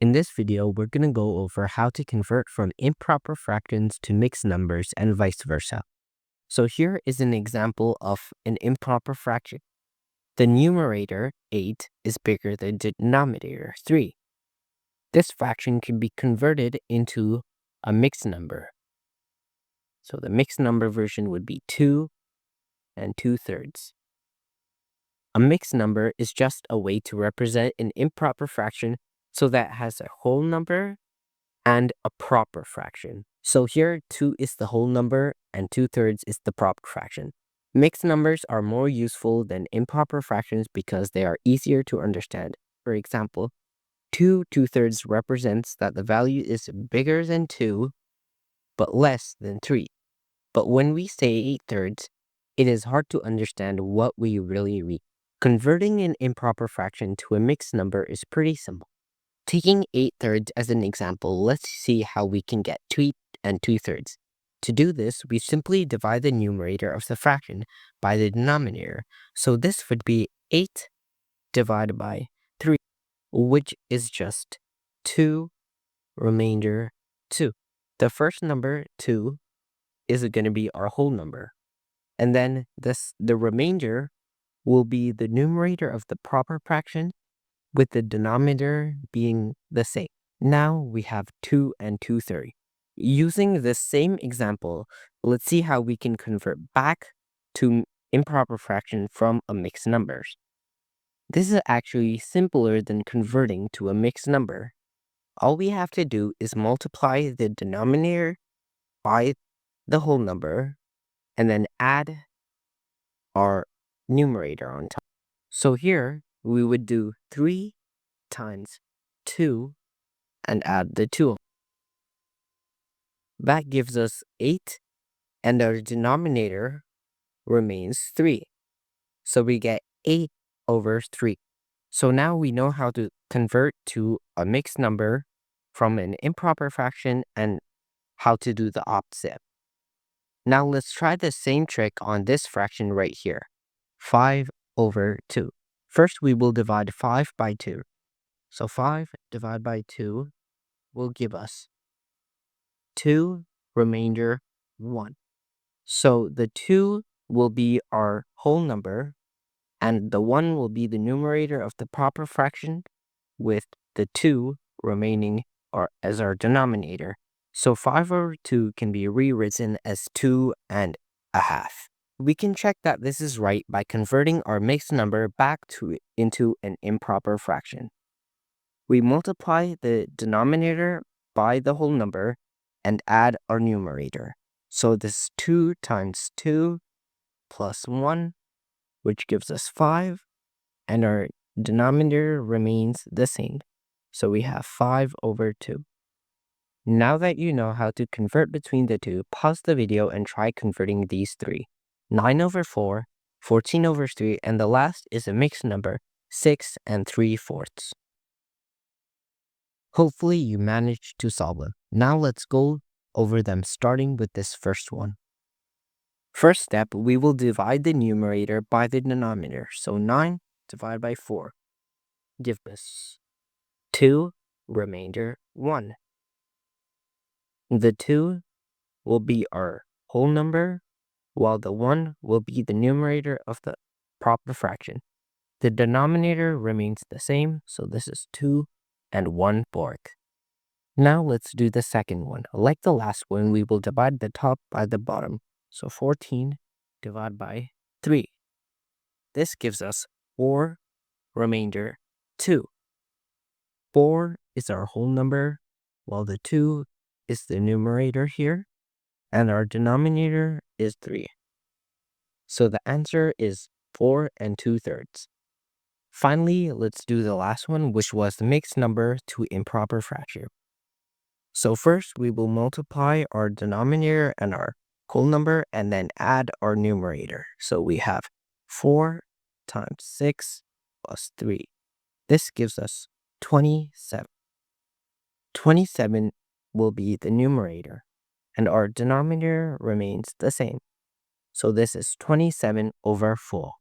In this video, we're going to go over how to convert from improper fractions to mixed numbers and vice versa. So here is an example of an improper fraction. The numerator, 8, is bigger than the denominator, 3. This fraction can be converted into a mixed number. So the mixed number version would be 2 and 2/3. A mixed number is just a way to represent an improper fraction so that it has a whole number and a proper fraction. So here 2 is the whole number and 2/3 is the proper fraction. Mixed numbers are more useful than improper fractions because they are easier to understand. For example, 2 2/3 represents that the value is bigger than 2 but less than 3. But when we say 8/3, it is hard to understand what we really mean. Converting an improper fraction to a mixed number is pretty simple. Taking 8/3 as an example, let's see how we can get 2 and 2/3. To do this, we simply divide the numerator of the fraction by the denominator. So this would be 8 divided by 3, which is just 2 remainder 2. The first number, 2, is going to be our whole number. And then the remainder will be the numerator of the proper fraction with the denominator being the same. Now we have 2 and 2/3. Using this same example, let's see how we can convert back to improper fraction from a mixed number. This is actually simpler than converting to a mixed number. All we have to do is multiply the denominator by the whole number and then add our numerator on top. So here we would do 3 times 2 and add the 2. That gives us 8 and our denominator remains 3. So we get 8 over 3. So now we know how to convert to a mixed number from an improper fraction and how to do the opposite. Now let's try the same trick on this fraction right here, 5 over 2. First we will divide 5 by 2. So 5 divided by 2 will give us 2 remainder 1. So the 2 will be our whole number and the 1 will be the numerator of the proper fraction with the 2 remaining as our denominator. So 5 over 2 can be rewritten as 2 and a half. We can check that this is right by converting our mixed number back into an improper fraction. We multiply the denominator by the whole number and add our numerator. So this is 2 times 2 plus 1, which gives us 5, and our denominator remains the same. So we have 5 over 2. Now that you know how to convert between the two, pause the video and try converting these three. 9 over 4, 14 over 3, and the last is a mixed number, 6 and 3/4. Hopefully you managed to solve them. Now let's go over them starting with this first one. First step, we will divide the numerator by the denominator. So 9 divided by 4 gives us 2 remainder 1. The 2 will be our whole number, while the 1 will be the numerator of the proper fraction. The denominator remains the same, so this is 2 and 1/4. Now let's do the second one. Like the last one, we will divide the top by the bottom. So 14 divided by 3. This gives us 4 remainder 2. 4 is our whole number, while the 2 is the numerator here, and our denominator is 3. So the answer is 4 and 2/3. Finally, let's do the last one, which was the mixed number to improper fraction. So first, we will multiply our denominator and our whole number and then add our numerator. So we have 4 times 6 plus 3. This gives us 27. 27 will be the numerator, and our denominator remains the same. So this is 27 over 4.